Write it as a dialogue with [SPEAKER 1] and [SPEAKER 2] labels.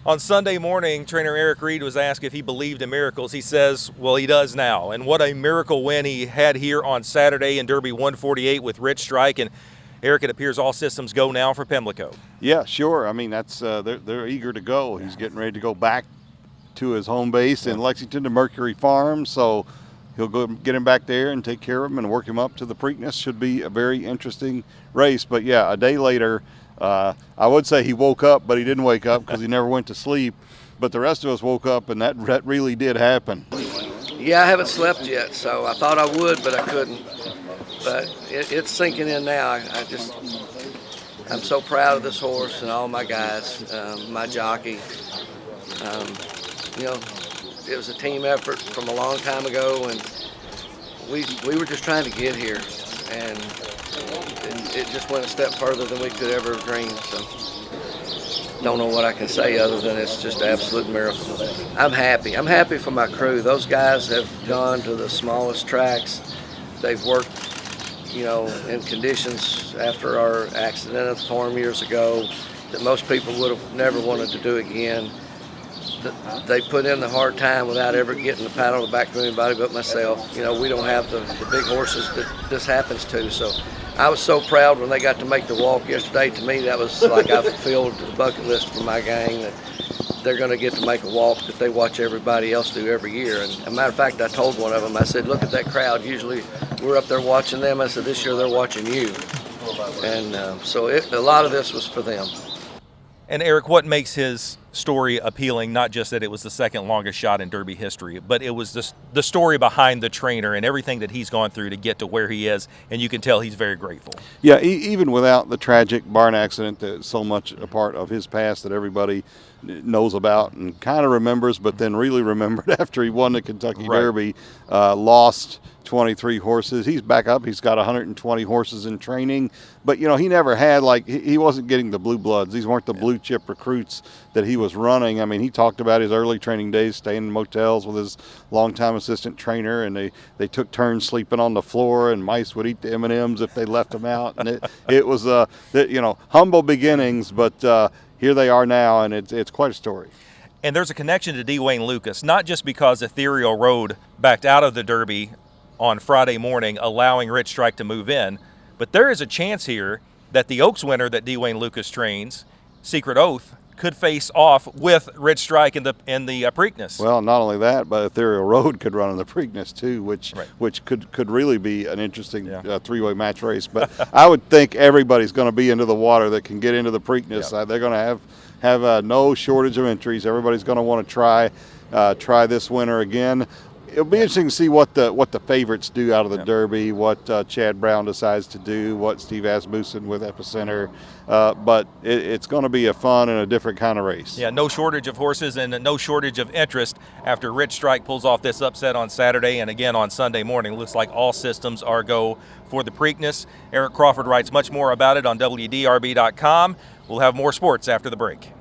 [SPEAKER 1] On Sunday morning, trainer Eric Reed was asked if he believed in miracles. He says, well, he does now. And what a miracle win he had here on Saturday in Derby 148 with Rich Strike. And Eric, it appears all systems go now for Pimlico.
[SPEAKER 2] Yeah, sure. I mean, that's they're eager to go. He's getting ready to go back to his home base in Lexington to Mercury Farm. So he'll go get him back there and take care of him and work him up to the Preakness. Should be a very interesting race. But yeah, a day later, I would say he woke up, but he didn't wake up because he never went to sleep. But the rest of us woke up, and that really did happen.
[SPEAKER 3] Yeah, I haven't slept yet, so I thought I would, but I couldn't. But it's sinking in now. I'm so proud of this horse and all my guys, my jockey. It was a team effort from a long time ago, and we were just trying to get here, and it just went a step further than we could ever have dreamed. So don't know what I can say other than it's just an absolute miracle. I'm happy. I'm happy for my crew. Those guys have gone to the smallest tracks. They've worked, in conditions after our accident at the farm years ago that most people would have never wanted to do again. They put in the hard time without ever getting the pat on the back from anybody but myself. We don't have the big horses that this happens to. So I was so proud when they got to make the walk yesterday. To me, that was like I fulfilled the bucket list for my gang, that they're going to get to make a walk that they watch everybody else do every year. And as a matter of fact, I told one of them, I said, look at that crowd. Usually we're up there watching them. I said, this year they're watching you. And so a lot of this was for them.
[SPEAKER 1] And Eric, what makes his story appealing? Not just that it was the second longest shot in Derby history, but it was the story behind the trainer and everything that he's gone through to get to where he is, and you can tell he's very grateful.
[SPEAKER 2] Yeah, even without the tragic barn accident that's so much a part of his past that everybody knows about and kind of remembers, but then really remembered after he won the Kentucky Derby, lost 23 horses. He's back up. He's got 120 horses in training, but he never had, he wasn't getting the blue bloods. These weren't the blue chip recruits that he was running. I mean, he talked about his early training days, staying in motels with his longtime assistant trainer, and they took turns sleeping on the floor, and mice would eat the M&Ms if they left them out. And it was humble beginnings, but here they are now, and it's quite a story.
[SPEAKER 1] And there's a connection to Dwayne Lucas, not just because Ethereal Road backed out of the Derby on Friday morning, allowing Rich Strike to move in, but there is a chance here that the Oaks winner that Dwayne Lucas trains, Secret Oath, could face off with Rich Strike in the Preakness.
[SPEAKER 2] Well, not only that, but Ethereal Road could run in the Preakness too, which could really be an interesting three-way match race. But I would think everybody's going to be into the water that can get into the Preakness. They're going to have no shortage of entries. Everybody's going to want to try this winner again. It'll be interesting to see what the favorites do out of the Derby, what Chad Brown decides to do, what Steve Asmussen with Epicenter. But it's going to be a fun and a different kind of race.
[SPEAKER 1] Yeah, no shortage of horses and no shortage of interest after Rich Strike pulls off this upset on Saturday and again on Sunday morning. Looks like all systems are go for the Preakness. Eric Crawford writes much more about it on WDRB.com. We'll have more sports after the break.